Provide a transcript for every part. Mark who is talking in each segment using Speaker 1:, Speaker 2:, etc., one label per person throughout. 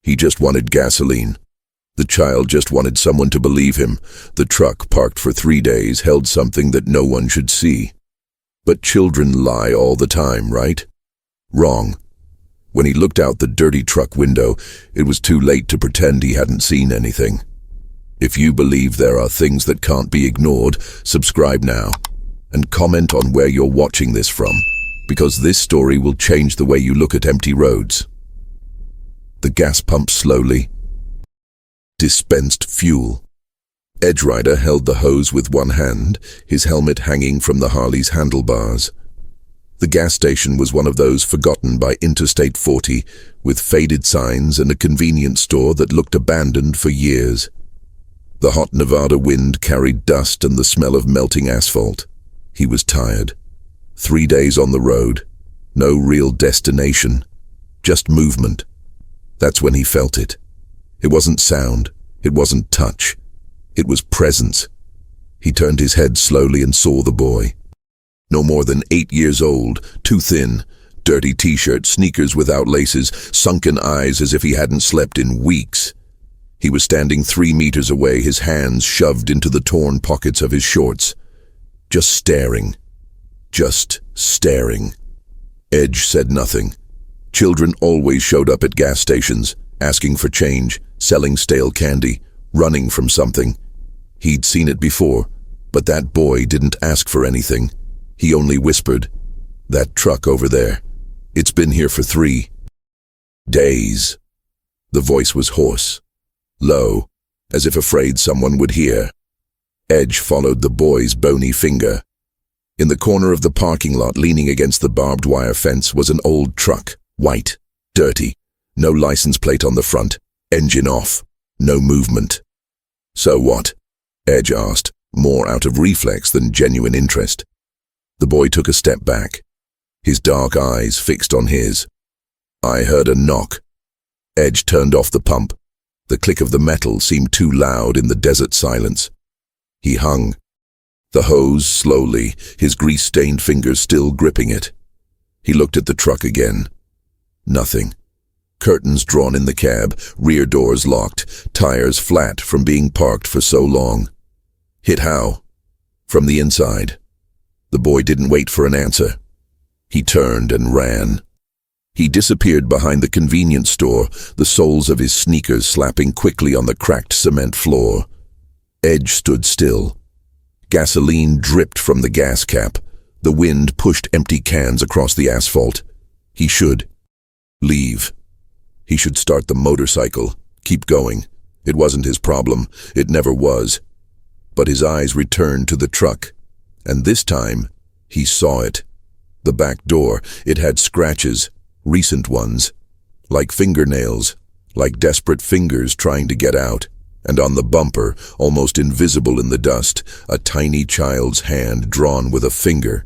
Speaker 1: He just wanted gasoline. The child just wanted someone to believe him. The truck, parked for 3 days, held something that no one should see. But children lie all the time, right? Wrong. When he looked out the dirty truck window, it was too late to pretend he hadn't seen anything. If you believe there are things that can't be ignored, subscribe now and comment on where you're watching this from, because this story will change the way you look at empty roads. The gas pump slowly dispensed fuel. Edge Rider held the hose with one hand, his helmet hanging from the Harley's handlebars. The gas station was one of those forgotten by Interstate 40, with faded signs and a convenience store that looked abandoned for years. The hot Nevada wind carried dust and the smell of melting asphalt. He was tired. 3 days on the road. No real destination. Just movement. That's when he felt it. It wasn't sound. It wasn't touch. It was presence. He turned his head slowly and saw the boy. No more than 8 years old, too thin, dirty t-shirt, sneakers without laces, sunken eyes as if he hadn't slept in weeks. He was standing 3 meters away, his hands shoved into the torn pockets of his shorts. Just staring. Just staring. Edge said nothing. Children always showed up at gas stations, asking for change, selling stale candy, running from something. He'd seen it before, but that boy didn't ask for anything. He only whispered, "That truck over there. It's been here for 3 days." The voice was hoarse, low, as if afraid someone would hear. Edge followed the boy's bony finger. In the corner of the parking lot, leaning against the barbed wire fence, was an old truck, white, dirty, no license plate on the front, engine off, no movement. "So what?" Edge asked, more out of reflex than genuine interest. The boy took a step back, his dark eyes fixed on his. "I heard a knock." Edge turned off the pump. The click of the metal seemed too loud in the desert silence. He hung. The hose slowly, his grease-stained fingers still gripping it. He looked at the truck again. Nothing. Curtains drawn in the cab, rear doors locked, tires flat from being parked for so long. Hit how? From the inside. The boy didn't wait for an answer. He turned and ran. He disappeared behind the convenience store, the soles of his sneakers slapping quickly on the cracked cement floor. Edge stood still. Gasoline dripped from the gas cap. The wind pushed empty cans across the asphalt. He should leave. He should start the motorcycle, keep going. It wasn't his problem. It never was. But his eyes returned to the truck, and this time he saw it. The back door, it had scratches, recent ones, like fingernails, like desperate fingers trying to get out. And on the bumper, almost invisible in the dust, a tiny child's hand drawn with a finger.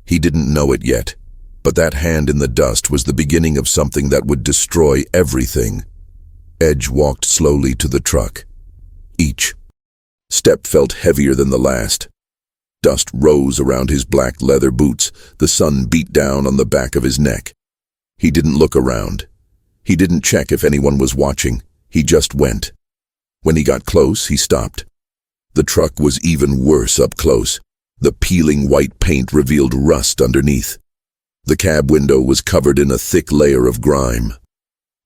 Speaker 1: He didn't know it yet, but that hand in the dust was the beginning of something that would destroy everything. Edge walked slowly to the truck. Each step felt heavier than the last. Dust rose around his black leather boots. The sun beat down on the back of his neck. He didn't look around. He didn't check if anyone was watching. He just went. When he got close, he stopped. The truck was even worse up close. The peeling white paint revealed rust underneath. The cab window was covered in a thick layer of grime.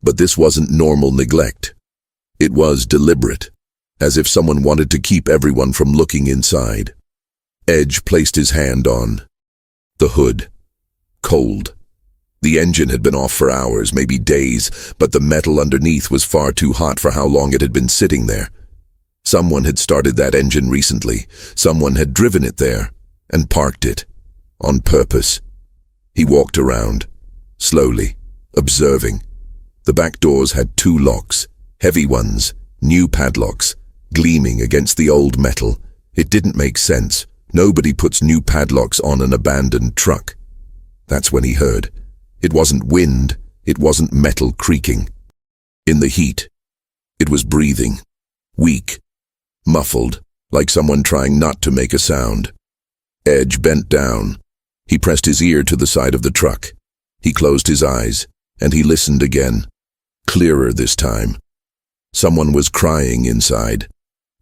Speaker 1: But this wasn't normal neglect. It was deliberate, as if someone wanted to keep everyone from looking inside. Edge placed his hand on the hood. Cold. The engine had been off for hours, maybe days, but the metal underneath was far too hot for how long it had been sitting there. Someone had started that engine recently. Someone had driven it there and parked it on purpose. He walked around, slowly, observing. The back doors had 2 locks, heavy ones, new padlocks, gleaming against the old metal. It didn't make sense. Nobody puts new padlocks on an abandoned truck. That's when he heard. It wasn't wind, it wasn't metal creaking. In the heat, it was breathing, weak, muffled, like someone trying not to make a sound. Edge bent down. He pressed his ear to the side of the truck. He closed his eyes, and he listened again. Clearer this time. Someone was crying inside.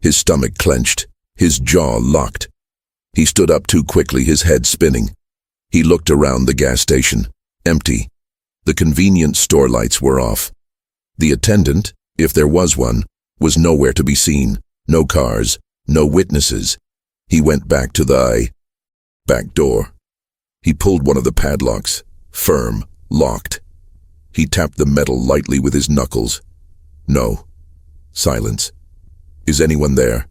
Speaker 1: His stomach clenched, his jaw locked. He stood up too quickly, his head spinning. He looked around the gas station. Empty. The convenience store lights were off. The attendant, if there was one, was nowhere to be seen. No cars, no witnesses. He went back to the back door. He pulled one of the padlocks. Firm, locked. He tapped the metal lightly with his knuckles. No. Silence. Is anyone there?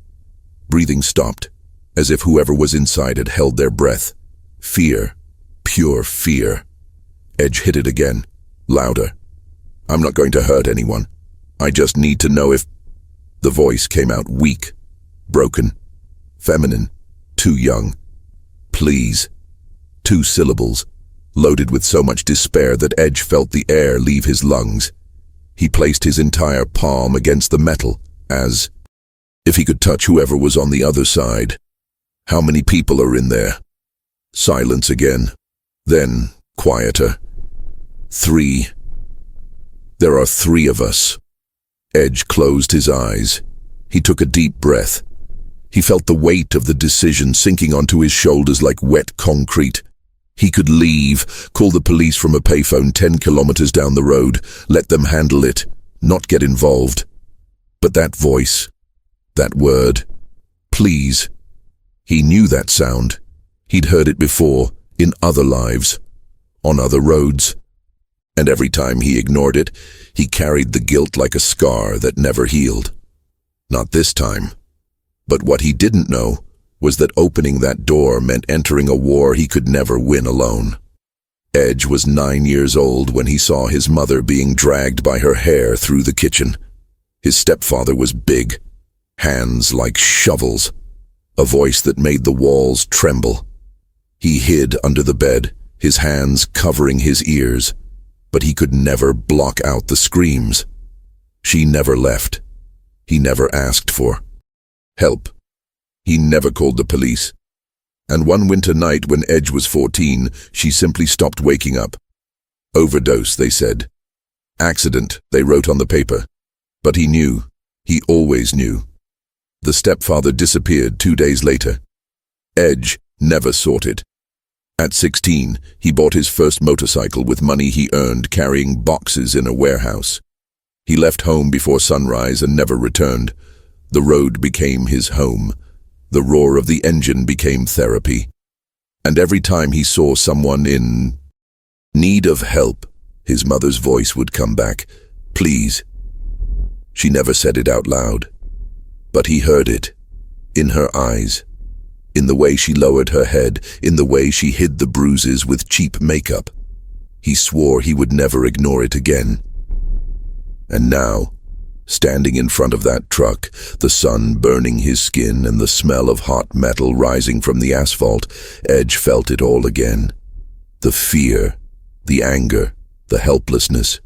Speaker 1: Breathing stopped, as if whoever was inside had held their breath. Fear. Pure fear. Edge hit it again, louder. I'm not going to hurt anyone. I just need to know if... The voice came out weak, broken, feminine, too young. Please. 2 syllables, loaded with so much despair that Edge felt the air leave his lungs. He placed his entire palm against the metal, as if he could touch whoever was on the other side. How many people are in there? Silence again. Then, quieter. 3. There are 3 of us. Edge closed his eyes. He took a deep breath. He felt the weight of the decision sinking onto his shoulders like wet concrete. He could leave, call the police from a payphone 10 kilometers down the road, let them handle it, not get involved. But that voice, that word, please. He knew that sound. He'd heard it before, in other lives, on other roads. And every time he ignored it, he carried the guilt like a scar that never healed. Not this time. But what he didn't know was that opening that door meant entering a war he could never win alone. Edge was 9 years old when he saw his mother being dragged by her hair through the kitchen. His stepfather was big, hands like shovels, a voice that made the walls tremble. He hid under the bed, his hands covering his ears, but he could never block out the screams. She never left. He never asked for help. He never called the police. And one winter night when Edge was 14, she simply stopped waking up. Overdose, they said. Accident, they wrote on the paper. But he knew. He always knew. The stepfather disappeared 2 days later. Edge never sought it. At 16, he bought his first motorcycle with money he earned carrying boxes in a warehouse. He left home before sunrise and never returned. The road became his home. The roar of the engine became therapy. And every time he saw someone in need of help, his mother's voice would come back, please. She never said it out loud, but he heard it, in her eyes, in the way she lowered her head, in the way she hid the bruises with cheap makeup. He swore he would never ignore it again. And now, standing in front of that truck, the sun burning his skin and the smell of hot metal rising from the asphalt, Edge felt it all again. The fear, the anger, the helplessness.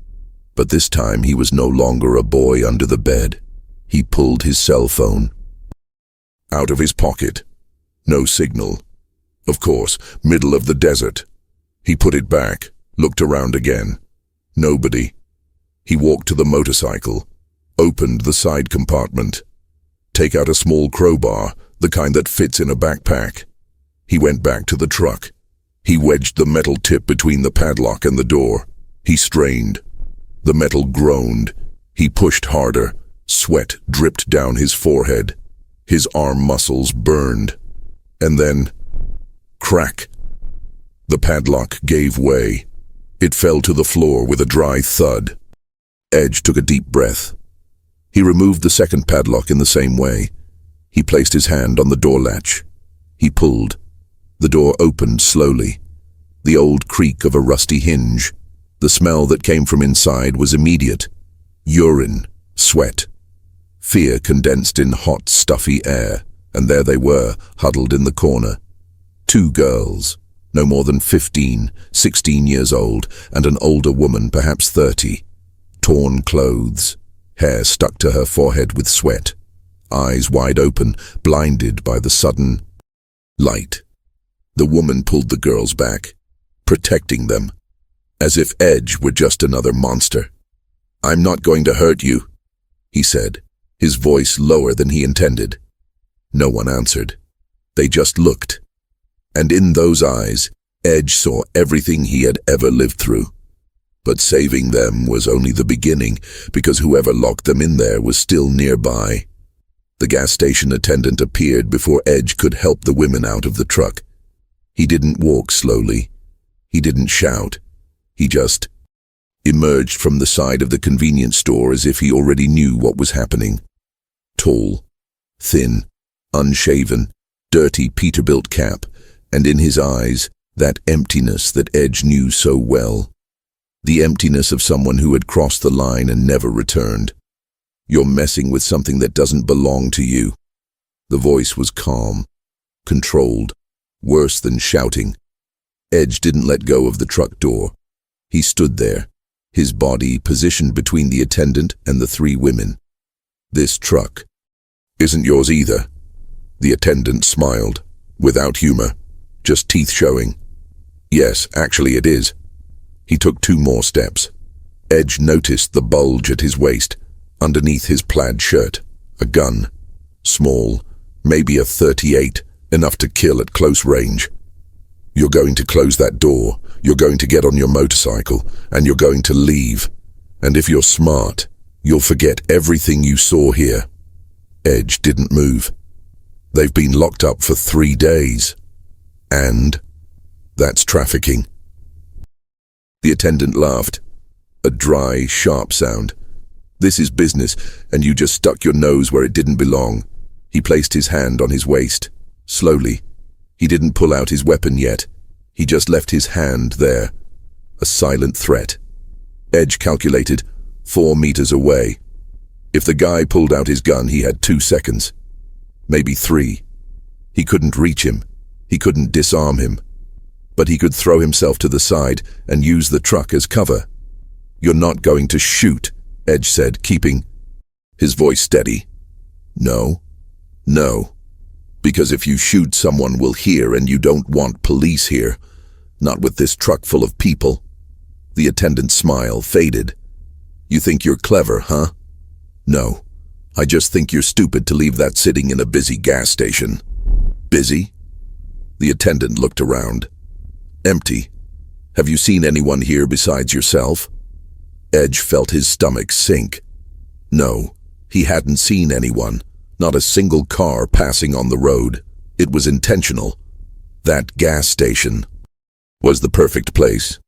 Speaker 1: But this time he was no longer a boy under the bed. He pulled his cell phone out of his pocket. No signal. Of course, middle of the desert. He put it back, looked around again. Nobody. He walked to the motorcycle, opened the side compartment. Take out a small crowbar, the kind that fits in a backpack. He went back to the truck. He wedged the metal tip between the padlock and the door. He strained. The metal groaned. He pushed harder. Sweat dripped down his forehead. His arm muscles burned. And then, crack. The padlock gave way. It fell to the floor with a dry thud. Edge took a deep breath. He removed the second padlock in the same way. He placed his hand on the door latch. He pulled. The door opened slowly. The old creak of a rusty hinge. The smell that came from inside was immediate. Urine, sweat. Fear condensed in hot, stuffy air, and there they were, huddled in the corner. 2 girls, no more than 15, 16 years old, and an older woman, perhaps 30. Torn clothes, hair stuck to her forehead with sweat, eyes wide open, blinded by the sudden light. The woman pulled the girls back, protecting them, as if Edge were just another monster. "I'm not going to hurt you," he said, his voice lower than he intended. No one answered. They just looked. And in those eyes, Edge saw everything he had ever lived through. But saving them was only the beginning, because whoever locked them in there was still nearby. The gas station attendant appeared before Edge could help the women out of the truck. He didn't walk slowly. He didn't shout. He just emerged from the side of the convenience store as if he already knew what was happening. Tall, thin, unshaven, dirty Peterbilt cap, and in his eyes, that emptiness that Edge knew so well. The emptiness of someone who had crossed the line and never returned. "You're messing with something that doesn't belong to you." The voice was calm, controlled, worse than shouting. Edge didn't let go of the truck door. He stood there, his body positioned between the attendant and the three women. "This truck isn't yours either." The attendant smiled, without humor, just teeth showing. "Yes, actually it is." He took 2 more steps. Edge noticed the bulge at his waist, underneath his plaid shirt. A gun. Small, maybe a .38, enough to kill at close range. "You're going to close that door, you're going to get on your motorcycle, and you're going to leave. And if you're smart, you'll forget everything you saw here." Edge didn't move. "They've been locked up for 3 days. And that's trafficking." The attendant laughed. A dry, sharp sound. "This is business, and you just stuck your nose where it didn't belong." He placed his hand on his waist, slowly. He didn't pull out his weapon yet. He just left his hand there. A silent threat. Edge calculated, 4 meters away. If the guy pulled out his gun, he had 2 seconds. Maybe 3. He couldn't reach him. He couldn't disarm him. But he could throw himself to the side and use the truck as cover. "You're not going to shoot," Edge said, keeping his voice steady. "No. No. Because if you shoot, someone will hear, and you don't want police here. Not with this truck full of people." The attendant's smile faded. "You think you're clever, huh?" "No. I just think you're stupid to leave that sitting in a busy gas station." "Busy?" The attendant looked around. "Empty. Have you seen anyone here besides yourself?" Edge felt his stomach sink. No, he hadn't seen anyone. Not a single car passing on the road. It was intentional. That gas station was the perfect place.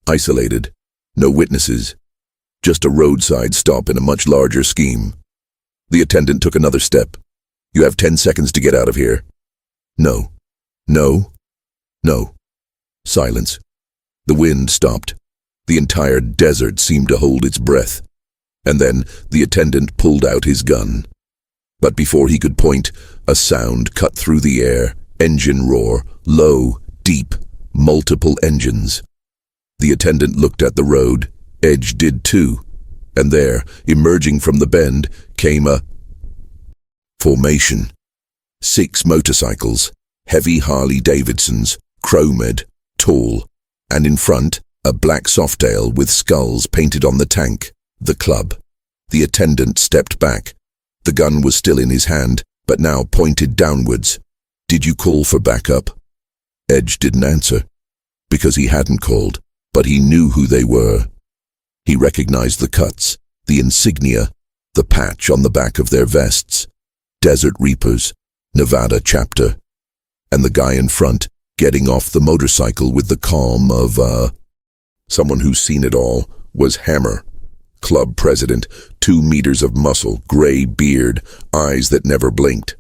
Speaker 1: Isolated. No witnesses. Just a roadside stop in a much larger scheme. The attendant took another step. "You have 10 seconds to get out of here." "No. No. No." Silence. The wind stopped. The entire desert seemed to hold its breath. And then the attendant pulled out his gun. But before he could point, a sound cut through the air. Engine roar. Low, deep, multiple engines. The attendant looked at the road. Edge did too. And there, emerging from the bend, came a formation. 6 motorcycles. Heavy Harley-Davidsons. Chromed. Tall. And in front, a black Softail with skulls painted on the tank. The club. The attendant stepped back. The gun was still in his hand, but now pointed downwards. "Did you call for backup?" Edge didn't answer. Because he hadn't called, but he knew who they were. He recognized the cuts, the insignia, the patch on the back of their vests. Desert Reapers, Nevada chapter. And the guy in front, getting off the motorcycle with the calm of, someone who's seen it all, was Hammer. Club president, 2 meters of muscle, gray beard, eyes that never blinked.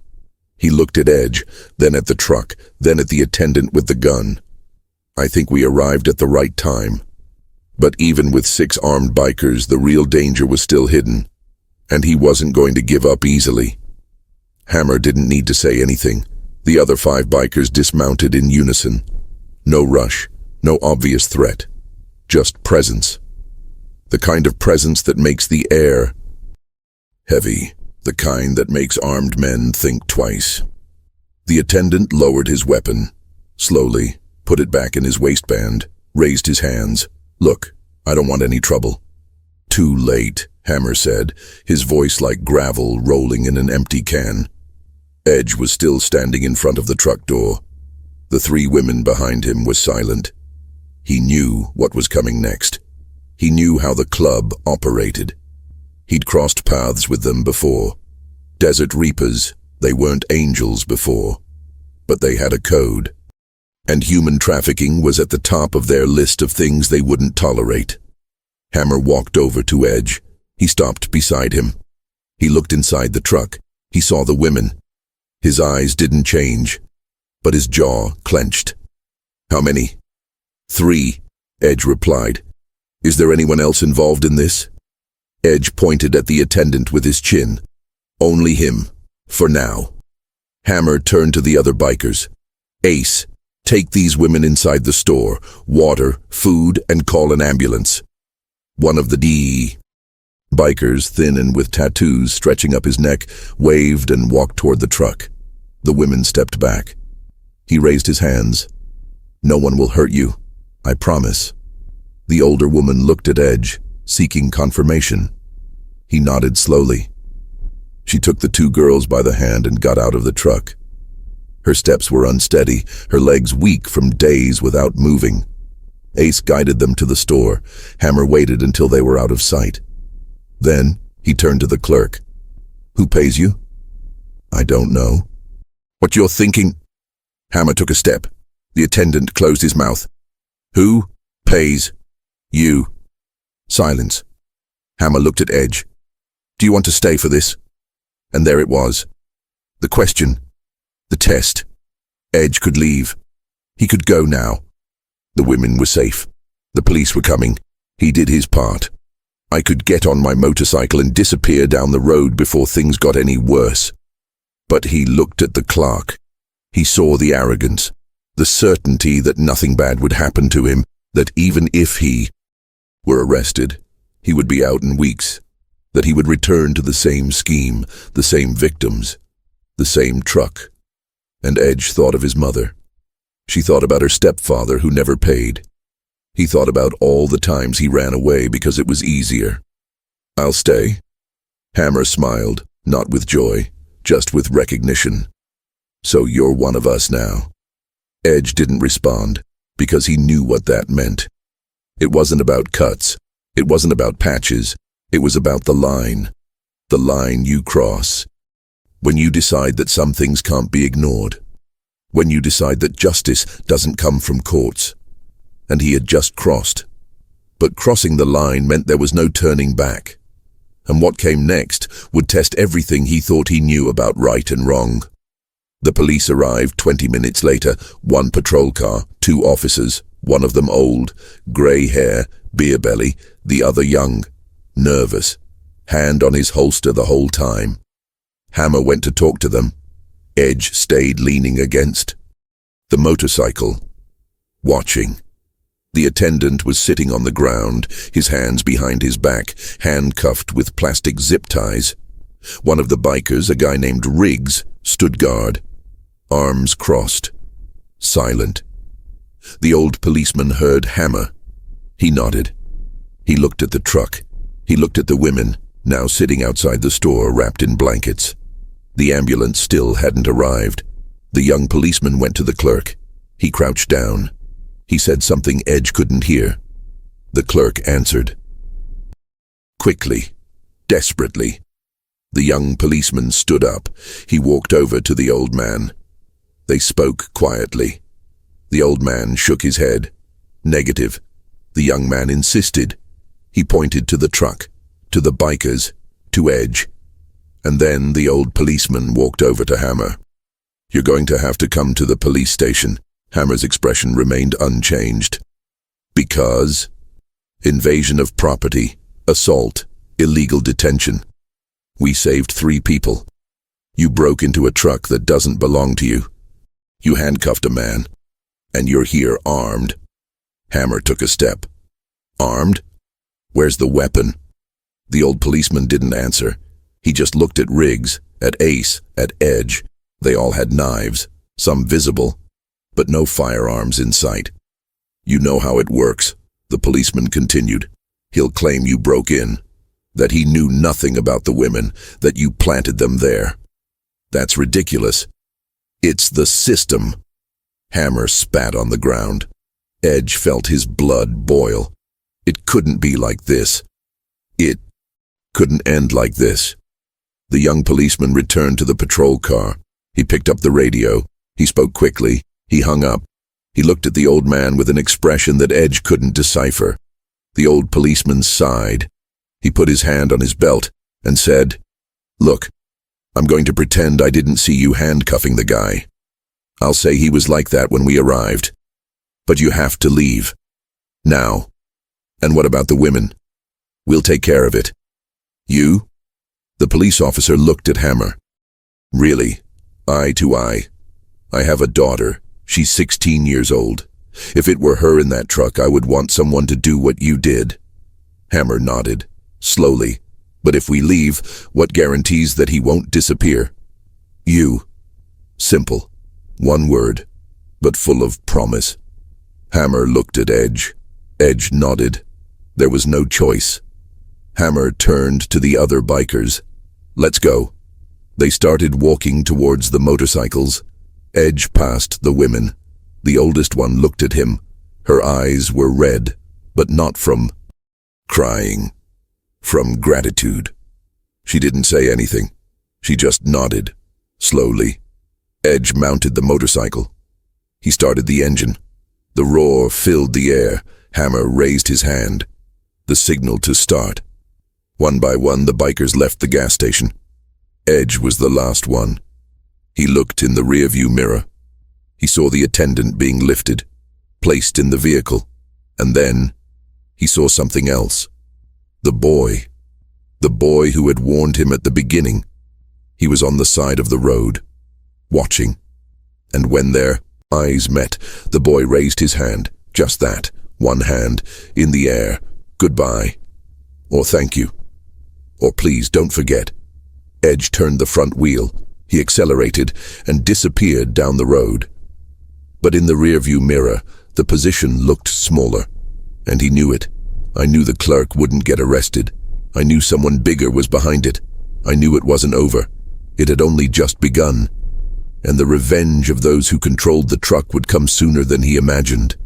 Speaker 1: He looked at Edge, then at the truck, then at the attendant with the gun. "I think we arrived at the right time." But even with 6 armed bikers, the real danger was still hidden. And he wasn't going to give up easily. Hammer didn't need to say anything. The other 5 bikers dismounted in unison. No rush, no obvious threat. Just presence. The kind of presence that makes the air heavy, the kind that makes armed men think twice. The attendant lowered his weapon, slowly, put it back in his waistband, raised his hands. "Look, I don't want any trouble. Too late, Hammer said, his voice like gravel rolling in an empty can. Edge was still standing in front of the truck door. The three women behind him were silent. He knew what was coming next. He knew how the club operated. He'd crossed paths with them before. Desert Reapers, they weren't angels before. But they had a code. And human trafficking was at the top of their list of things they wouldn't tolerate. Hammer walked over to Edge. He stopped beside him. He looked inside the truck. He saw the women. His eyes didn't change, but his jaw clenched. How many? 3, Edge replied. Is there anyone else involved in this? Edge pointed at the attendant with his chin. Only him, for now. Hammer turned to the other bikers. Ace, take these women inside the store, water, food, and call an ambulance. One of the DE bikers, thin and with tattoos stretching up his neck, waved and walked toward the truck. The women stepped back. He raised his hands. No one will hurt you, I promise. The older woman looked at Edge, seeking confirmation. He nodded slowly. She took the 2 girls by the hand and got out of the truck. Her steps were unsteady, her legs weak from days without moving. Ace guided them to the store. Hammer waited until they were out of sight. Then he turned to the clerk. Who pays you? I don't know. What you're thinking? Hammer took a step. The attendant closed his mouth. Who pays you? Silence. Hammer looked at Edge. Do you want to stay for this? And there it was. The question. The test. Edge could leave. He could go now. The women were safe. The police were coming. He did his part. I could get on my motorcycle and disappear down the road before things got any worse. But he looked at the clerk. He saw the arrogance, the certainty that nothing bad would happen to him, that even if he were arrested, he would be out in weeks, that he would return to the same scheme, the same victims, the same truck. And Edge thought of his mother. She thought about her stepfather who never paid. He thought about all the times he ran away because it was easier. I'll stay. Hammer smiled, not with joy, just with recognition. So you're one of us now. Edge didn't respond, because he knew what that meant. It wasn't about cuts. It wasn't about patches. It was about the line you cross. When you decide that some things can't be ignored. When you decide that justice doesn't come from courts. And he had just crossed. But crossing the line meant there was no turning back. And what came next would test everything he thought he knew about right and wrong. The police arrived 20 minutes later, 1 patrol car, 2 officers, one of them old, grey hair, beer belly, the other young, nervous, hand on his holster the whole time. Hammer went to talk to them. Edge stayed leaning against the motorcycle, watching. The attendant was sitting on the ground, his hands behind his back, handcuffed with plastic zip ties. One of the bikers, a guy named Riggs, stood guard, arms crossed, silent. The old policeman heard Hammer. He nodded. He looked at the truck. He looked at the women, now sitting outside the store wrapped in blankets. The ambulance still hadn't arrived. The young policeman went to the clerk. He crouched down. He said something Edge couldn't hear. The clerk answered. Quickly, desperately. The young policeman stood up. He walked over to the old man. They spoke quietly. The old man shook his head. Negative. The young man insisted. He pointed to the truck, to the bikers, to Edge. And then the old policeman walked over to Hammer. You're going to have to come to the police station. Hammer's expression remained unchanged. Because? Invasion of property, assault, illegal detention. We saved 3 people. You broke into a truck that doesn't belong to you. You handcuffed a man. And you're here armed. Hammer took a step. Armed? Where's the weapon? The old policeman didn't answer. He just looked at Riggs, at Ace, at Edge. They all had knives, some visible, but no firearms in sight. You know how it works, the policeman continued. He'll claim you broke in, that he knew nothing about the women, that you planted them there. That's ridiculous. It's the system. Hammer spat on the ground. Edge felt his blood boil. It couldn't be like this. It couldn't end like this. The young policeman returned to the patrol car. He picked up the radio. He spoke quickly. He hung up. He looked at the old man with an expression that Edge couldn't decipher. The old policeman sighed. He put his hand on his belt and said, "Look, I'm going to pretend I didn't see you handcuffing the guy. I'll say he was like that when we arrived. But you have to leave. Now. And what about the women? We'll take care of it. You?" The police officer looked at Hammer. "Really? Eye to eye. I have a daughter. She's 16 years old. If it were her in that truck, I would want someone to do what you did." Hammer nodded, slowly. "But if we leave, what guarantees that he won't disappear?" "You." Simple. One word, but full of promise. Hammer looked at Edge. Edge nodded. There was no choice. Hammer turned to the other bikers. "Let's go." They started walking towards the motorcycles. Edge passed the women. The oldest one looked at him. Her eyes were red, but not from crying, from gratitude. She didn't say anything. She just nodded, slowly. Edge mounted the motorcycle. He started the engine. The roar filled the air. Hammer raised his hand. The signal to start. One by one, the bikers left the gas station. Edge was the last one. He looked in the rearview mirror. He saw the attendant being lifted, placed in the vehicle, and then he saw something else. The boy who had warned him at the beginning. He was on the side of the road, watching. And when their eyes met, the boy raised his hand, just that, one hand, in the air. "Goodbye," or "Thank you," or "Please don't forget." Edge turned the front wheel. He accelerated and disappeared down the road. But in the rearview mirror, the position looked smaller, and he knew it. "I knew the clerk wouldn't get arrested. I knew someone bigger was behind it. I knew it wasn't over. It had only just begun. And the revenge of those who controlled the truck would come sooner than he imagined."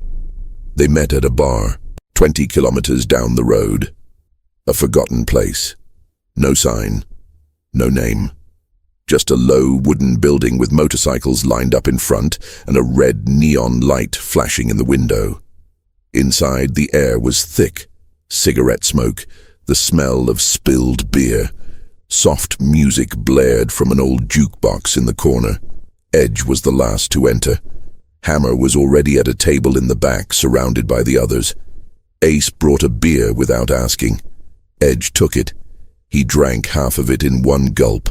Speaker 1: They met at a bar, 20 kilometers down the road. A forgotten place. No sign. No name. Just a low wooden building with motorcycles lined up in front and a red neon light flashing in the window. Inside, the air was thick. Cigarette smoke, the smell of spilled beer. Soft music blared from an old jukebox in the corner. Edge was the last to enter. Hammer was already at a table in the back, surrounded by the others. Ace brought a beer without asking. Edge took it. He drank half of it in one gulp.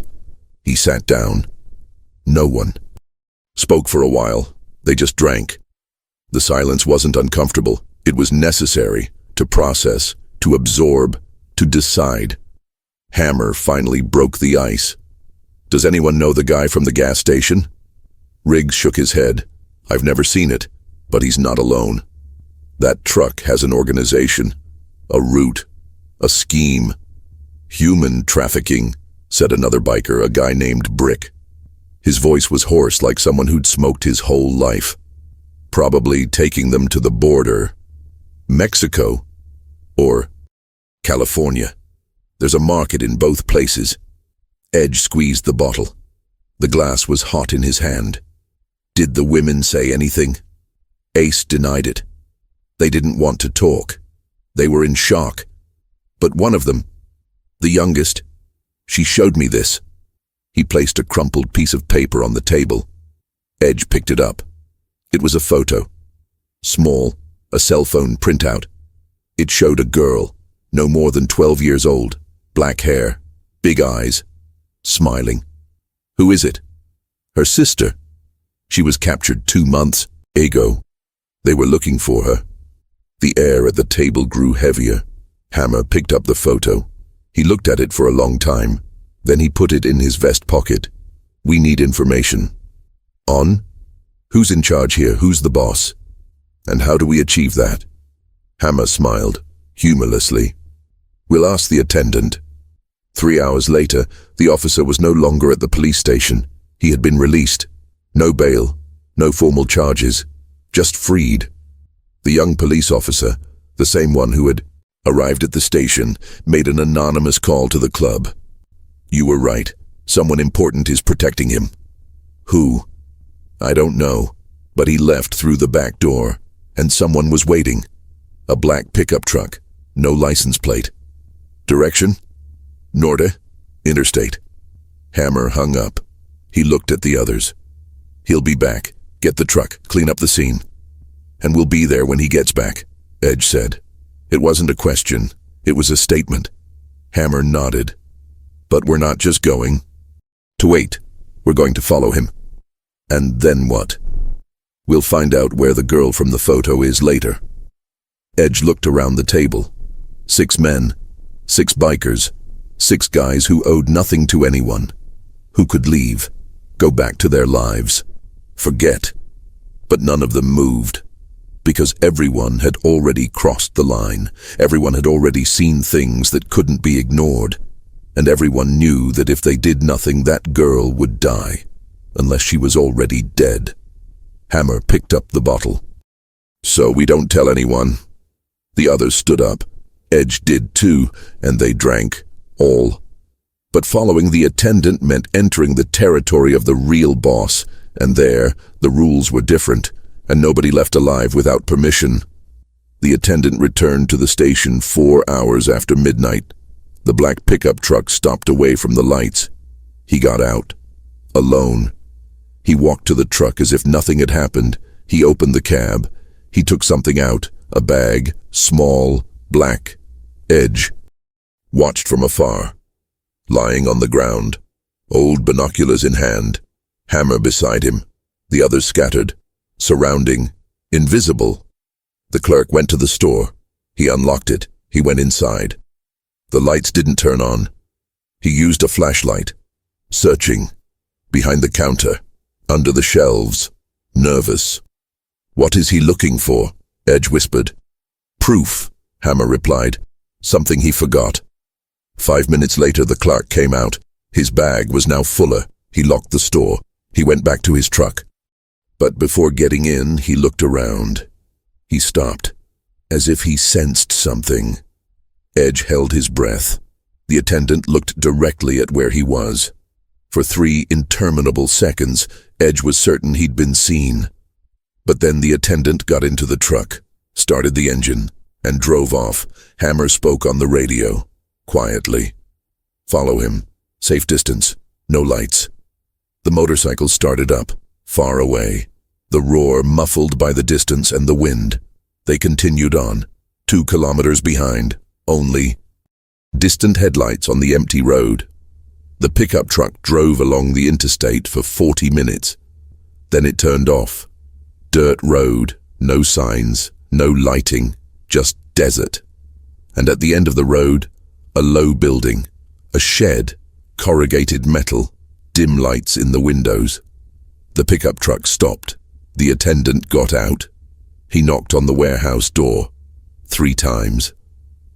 Speaker 1: He sat down. No one spoke for a while. They just drank. The silence wasn't uncomfortable. It was necessary to process, to absorb, to decide. Hammer finally broke the ice. "Does anyone know the guy from the gas station?" Riggs shook his head. "I've never seen it, but he's not alone. That truck has an organization, a route, a scheme." "Human trafficking," said another biker, a guy named Brick. His voice was hoarse, like someone who'd smoked his whole life. "Probably taking them to the border. Mexico. Or California. There's a market in both places." Edge squeezed the bottle. The glass was hot in his hand. "Did the women say anything?" Ace denied it. They didn't want to talk. They were in shock. But one of them, the youngest, "She showed me this." He placed a crumpled piece of paper on the table. Edge picked it up. It was a photo. Small, a cell phone printout. It showed a girl, no more than 12 years old, black hair, big eyes, smiling. "Who is it?" "Her sister. She was captured 2 months ago. They were looking for her." The air at the table grew heavier. Hammer picked up the photo. He looked at it for a long time. Then he put it in his vest pocket. "We need information." "On? Who's in charge here? Who's the boss? And how do we achieve that?" Hammer smiled, humorlessly. We'll ask the attendant. 3 hours later, the officer was no longer at the police station. He had been released. No bail, no formal charges, just freed. The young police officer, the same one who had arrived at the station, made an anonymous call to the club. You were right. Someone important is protecting him. Who? I don't know, but he left through the back door, and someone was waiting. A black pickup truck, no license plate. Direction? Norte, Interstate. Hammer hung up. He looked at the others. He'll be back. Get the truck, clean up the scene. And we'll be there when he gets back, Edge said. It wasn't a question, it was a statement. Hammer nodded. But we're not just going to wait. We're going to follow him. And then what? We'll find out where the girl from the photo is later. Edge looked around the table. 6 men, 6 bikers, 6 guys who owed nothing to anyone, who could leave, go back to their lives, forget. But none of them moved, because everyone had already crossed the line. Everyone had already seen things that couldn't be ignored, and everyone knew that if they did nothing, that girl would die, unless she was already dead. Hammer picked up the bottle. So we don't tell anyone. The others stood up. Edge did too, and they drank, all. But following the attendant meant entering the territory of the real boss, and there, the rules were different, and nobody left alive without permission. The attendant returned to the station 4 hours after midnight. The black pickup truck stopped away from the lights. He got out, alone. He walked to the truck as if nothing had happened. He opened the cab. He took something out, a bag, small, black. Edge watched from afar, lying on the ground, old binoculars in hand, Hammer beside him, the others scattered, surrounding, invisible. The clerk went to the store. He unlocked it. He went inside. The lights didn't turn on. He used a flashlight, searching, behind the counter, under the shelves, nervous. What is he looking for? Edge whispered. Proof, Hammer replied. Something he forgot. 5 minutes later, the clerk came out. His bag was now fuller. He locked the store. He went back to his truck. But before getting in, he looked around. He stopped, as if he sensed something. Edge held his breath. The attendant looked directly at where he was. For 3 interminable seconds, Edge was certain he'd been seen. But then the attendant got into the truck, started the engine, and drove off. Hammer spoke on the radio, quietly. Follow him. Safe distance. No lights. The motorcycle started up, far away. The roar muffled by the distance and the wind. They continued on, 2 kilometers behind, only. Distant headlights on the empty road. The pickup truck drove along the interstate for 40 minutes. Then it turned off. Dirt road, no signs, no lighting, just desert. And at the end of the road, a low building, a shed, corrugated metal, dim lights in the windows. The pickup truck stopped. The attendant got out. He knocked on the warehouse door 3 times.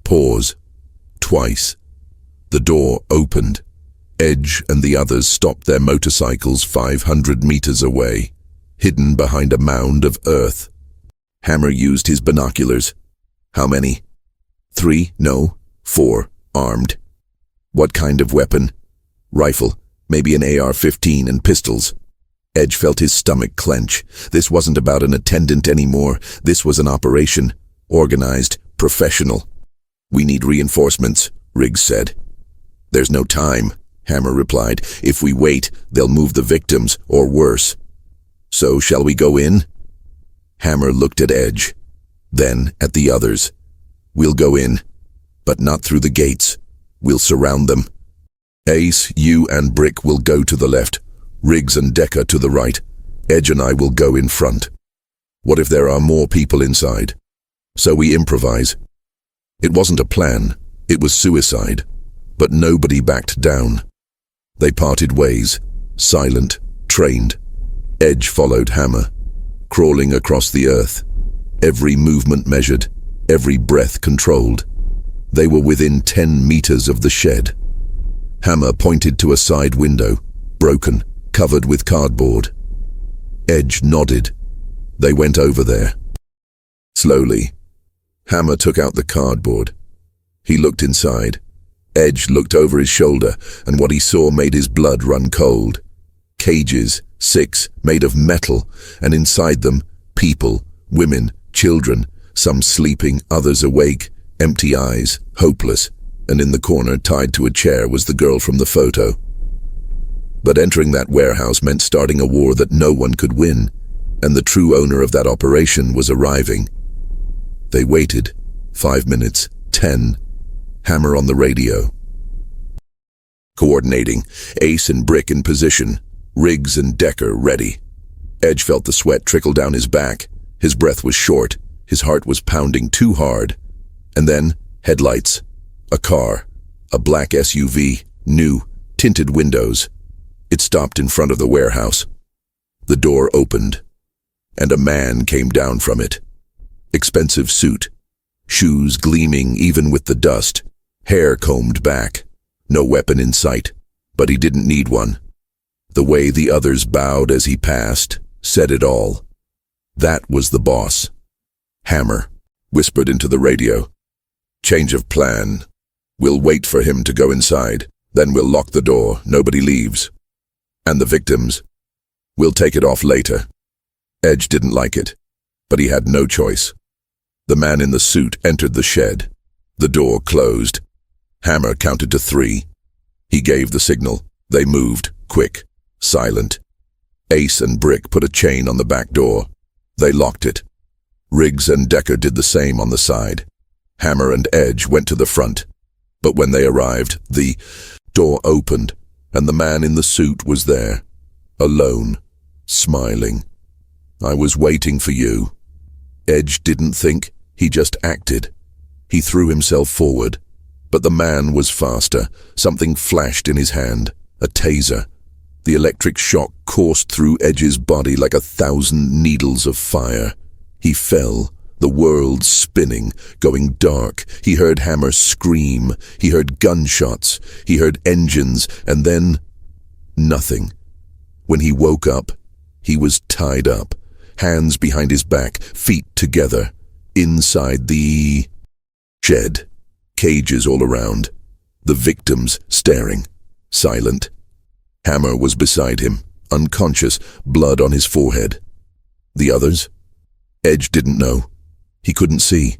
Speaker 1: Pause. Twice. The door opened. Edge and the others stopped their motorcycles 500 meters away, hidden behind a mound of earth. Hammer used his binoculars. How many? 3? No. 4. Armed. What kind of weapon? Rifle. Maybe an AR-15 and pistols. Edge felt his stomach clench. This wasn't about an attendant anymore. This was an operation. Organized. Professional. We need reinforcements, Riggs said. There's no time, Hammer replied. If we wait, they'll move the victims, or worse. So shall we go in? Hammer looked at Edge, then at the others. We'll go in, but not through the gates. We'll surround them. Ace, you and Brick will go to the left. Riggs and Decker to the right. Edge and I will go in front. What if there are more people inside? So we improvise. It wasn't a plan. It was suicide. But nobody backed down. They parted ways, silent, trained. Edge followed Hammer, crawling across the earth, every movement measured, every breath controlled. They were within 10 meters of the shed. Hammer pointed to a side window, broken, covered with cardboard. Edge nodded. They went over there. Slowly, Hammer took out the cardboard. He looked inside. Edge looked over his shoulder, and what he saw made his blood run cold. Cages, 6, made of metal, and inside them, people, women, children, some sleeping, others awake, empty eyes, hopeless, and in the corner, tied to a chair, was the girl from the photo. But entering that warehouse meant starting a war that no one could win, and the true owner of that operation was arriving. They waited. 5 minutes, 10. Hammer on the radio. Coordinating, Ace and Brick in position, Riggs and Decker ready. Edge felt the sweat trickle down his back. His breath was short. His heart was pounding too hard. And then, headlights. A car. A black SUV. New. Tinted windows. It stopped in front of the warehouse. The door opened. And a man came down from it. Expensive suit. Shoes gleaming even with the dust. Hair combed back. No weapon in sight. But he didn't need one. The way the others bowed as he passed said it all. That was the boss. Hammer whispered into the radio. Change of plan. We'll wait for him to go inside. Then we'll lock the door. Nobody leaves. And the victims? We'll take it off later. Edge didn't like it, but he had no choice. The man in the suit entered the shed. The door closed. Hammer counted to 3. He gave the signal. They moved, quick, silent. Ace and Brick put a chain on the back door. They locked it. Riggs and Decker did the same on the side. Hammer and Edge went to the front. But when they arrived, the door opened, and the man in the suit was there, alone, smiling. I was waiting for you. Edge didn't think, he just acted. He threw himself forward, but the man was faster. Something flashed in his hand, a taser. The electric shock coursed through Edge's body like 1,000 needles of fire. He fell, the world spinning, going dark. He heard Hammer scream. He heard gunshots. He heard engines, and then nothing. When he woke up, he was tied up, hands behind his back, feet together, inside the shed, cages all around, the victims staring, silent. Hammer was beside him, unconscious, blood on his forehead. The others? Edge didn't know. He couldn't see.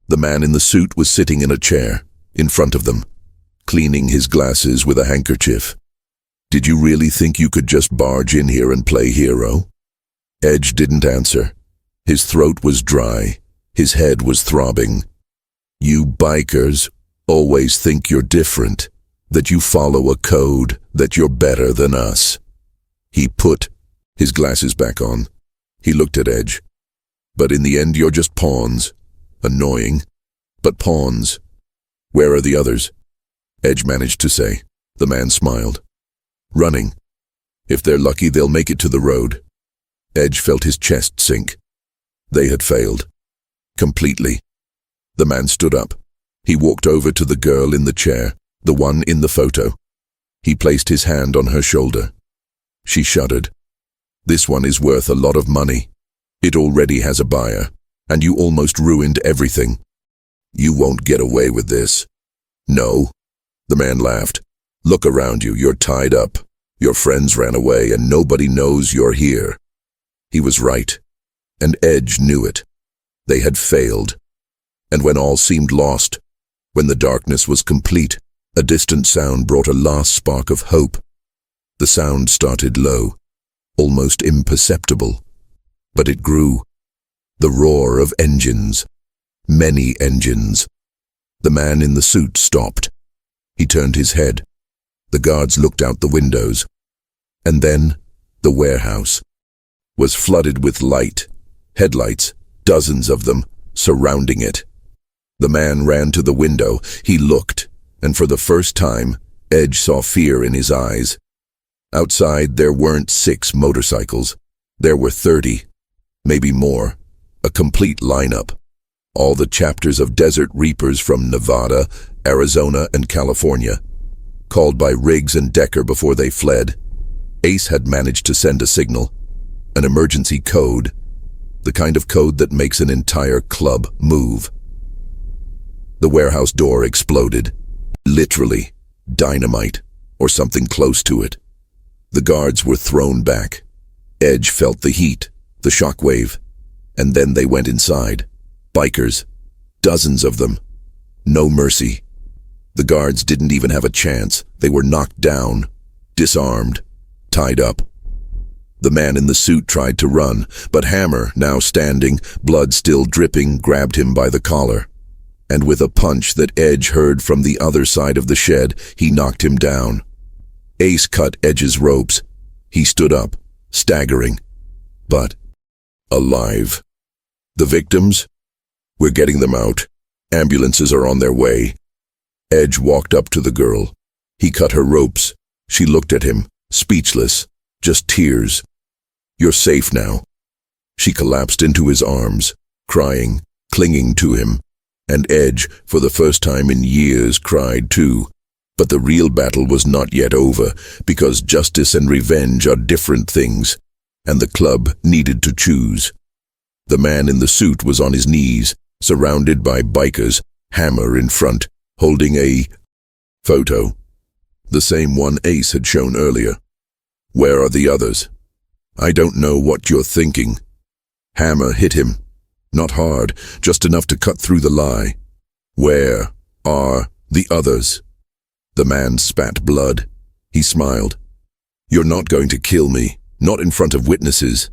Speaker 1: The man in the suit was sitting in a chair, in front of them, cleaning his glasses with a handkerchief. Did you really think you could just barge in here and play hero? Edge didn't answer. His throat was dry. His head was throbbing. You bikers always think you're different, that you follow a code, that you're better than us. He put his glasses back on. He looked at Edge. But in the end, you're just pawns. Annoying, but pawns. Where are the others? Edge managed to say. The man smiled. Running. If they're lucky, they'll make it to the road. Edge felt his chest sink. They had failed. Completely. The man stood up. He walked over to the girl in the chair, the one in the photo. He placed his hand on her shoulder. She shuddered. This one is worth a lot of money. It already has a buyer, and you almost ruined everything. You won't get away with this. No. The man laughed. Look around you, you're tied up. Your friends ran away, and nobody knows you're here. He was right, and Edge knew it. They had failed. And when all seemed lost, when the darkness was complete, a distant sound brought a last spark of hope. The sound started low, almost imperceptible, but it grew. The roar of engines. Many engines. The man in the suit stopped. He turned his head. The guards looked out the windows. And then, the warehouse was flooded with light. Headlights, dozens of them, surrounding it. The man ran to the window. He looked, and for the first time, Edge saw fear in his eyes. Outside, there weren't 6 motorcycles. There were 30, maybe more, a complete lineup. All the chapters of desert reapers from Nevada, Arizona, and California, called by Riggs and Decker before they fled. Ace had managed to send a signal, an emergency code, the kind of code that makes an entire club move. The warehouse door exploded. Literally, dynamite, or something close to it. The guards were thrown back. Edge felt the heat, the shockwave, and then they went inside. Bikers, dozens of them. No mercy. The guards didn't even have a chance. They were knocked down, disarmed, tied up. The man in the suit tried to run, but Hammer, now standing, blood still dripping, grabbed him by the collar. And with a punch that Edge heard from the other side of the shed, he knocked him down. Ace cut Edge's ropes. He stood up, staggering, but alive. The victims? We're getting them out. Ambulances are on their way. Edge walked up to the girl. He cut her ropes. She looked at him, speechless, just tears. You're safe now. She collapsed into his arms, crying, clinging to him. And Edge, for the first time in years, cried too. But the real battle was not yet over, because justice and revenge are different things, and the club needed to choose. The man in the suit was on his knees, surrounded by bikers, Hammer in front, holding a photo. The same one Ace had shown earlier. Where are the others? I don't know what you're thinking. Hammer hit him. Not hard, just enough to cut through the lie. Where are the others? The man spat blood. He smiled. You're not going to kill me, not in front of witnesses.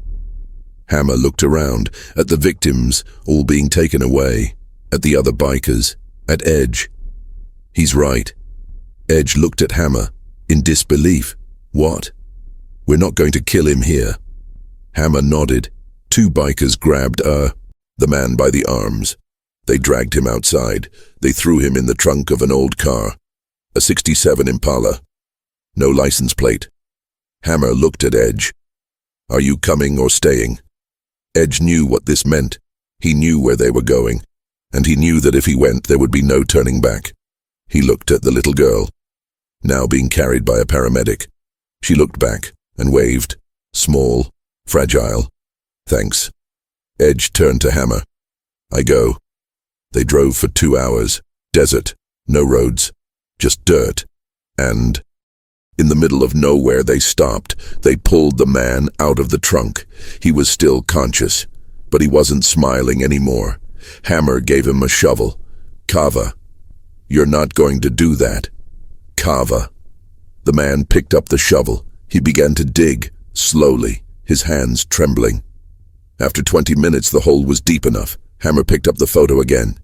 Speaker 1: Hammer looked around, at the victims, all being taken away, at the other bikers, at Edge. He's right. Edge looked at Hammer, in disbelief. What? We're not going to kill him here. Hammer nodded. Two bikers grabbed the man by the arms. They dragged him outside. They threw him in the trunk of an old car, a '67 Impala. No license plate. Hammer looked at Edge. Are you coming or staying? Edge knew what this meant. He knew where they were going, and he knew that if he went, there would be no turning back. He looked at the little girl, now being carried by a paramedic. She looked back and waved, small, fragile. Thanks. Edge turned to Hammer. I go. They drove for 2 hours. Desert, no roads, just dirt. And in the middle of nowhere they stopped. They pulled the man out of the trunk. He was still conscious, but he wasn't smiling anymore. Hammer gave him a shovel. Kava. You're not going to do that. Kava. The man picked up the shovel. He began to dig, slowly, his hands trembling. After 20 minutes, the hole was deep enough. Hammer picked up the photo again.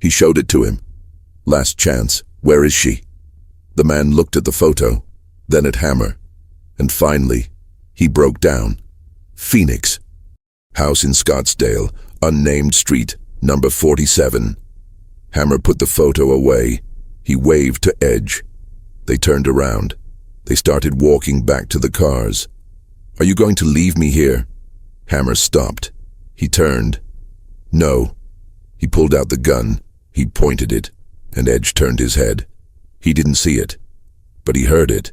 Speaker 1: He showed it to him. Last chance. Where is she? The man looked at the photo, then at Hammer, and finally, he broke down. Phoenix. House in Scottsdale, unnamed street, number 47. Hammer put the photo away. He waved to Edge. They turned around. They started walking back to the cars. Are you going to leave me here? Hammer stopped. He turned. No. He pulled out the gun. He pointed it, and Edge turned his head. He didn't see it, but he heard it,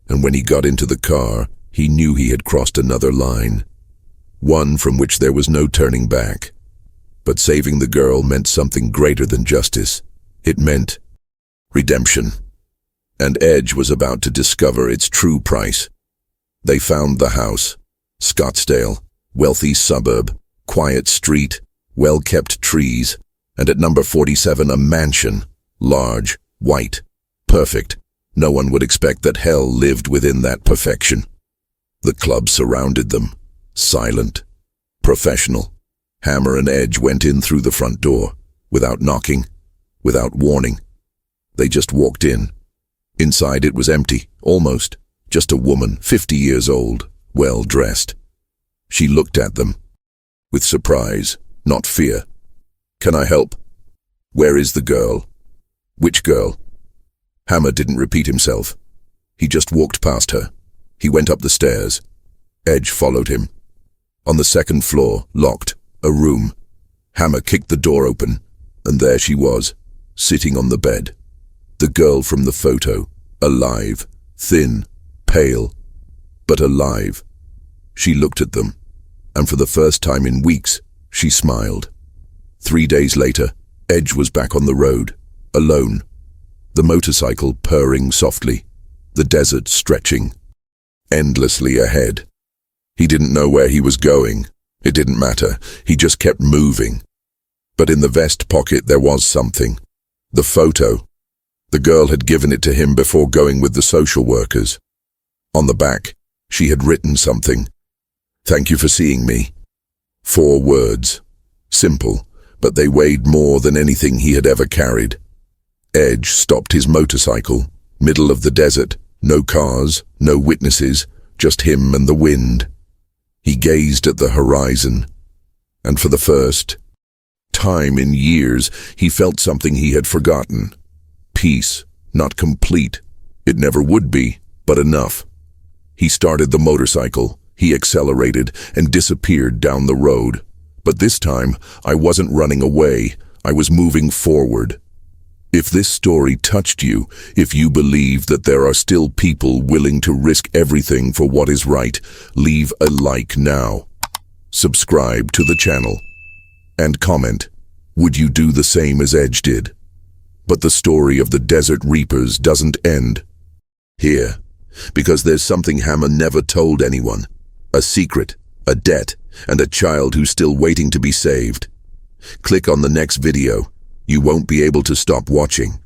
Speaker 1: and when he got into the car, he knew he had crossed another line. One from which there was no turning back. But saving the girl meant something greater than justice. It meant redemption. And Edge was about to discover its true price. They found the house. Scottsdale, wealthy suburb, quiet street, well-kept trees, and at number 47 a mansion, large, white, perfect. No one would expect that hell lived within that perfection. The club surrounded them, silent, professional. Hammer and Edge went in through the front door, without knocking, without warning. They just walked in. Inside it was empty, almost. Just a woman, 50 years old, well-dressed. She looked at them, with surprise, not fear. Can I help? Where is the girl? Which girl? Hammer didn't repeat himself. He just walked past her. He went up the stairs. Edge followed him. On the second floor, locked, a room. Hammer kicked the door open, and there she was, sitting on the bed. The girl from the photo, alive, thin, pale, but alive. She looked at them, and for the first time in weeks, she smiled. 3 days later, Edge was back on the road, alone. The motorcycle purring softly, the desert stretching endlessly ahead. He didn't know where he was going. It didn't matter. He just kept moving. But in the vest pocket there was something. The photo. The girl had given it to him before going with the social workers. On the back, she had written something. "Thank you for seeing me." 4 words. Simple, but they weighed more than anything he had ever carried. Edge stopped his motorcycle, middle of the desert, no cars, no witnesses, just him and the wind. He gazed at the horizon, and for the first time in years, he felt something he had forgotten. Peace, not complete. It never would be, but enough. He started the motorcycle, he accelerated, and disappeared down the road. But this time, I wasn't running away, I was moving forward. If this story touched you, if you believe that there are still people willing to risk everything for what is right, leave a like now. Subscribe to the channel. And comment, would you do the same as Edge did? But the story of the Desert Reapers doesn't end here, because there's something Hammer never told anyone. A secret, a debt, and a child who's still waiting to be saved. Click on the next video. You won't be able to stop watching.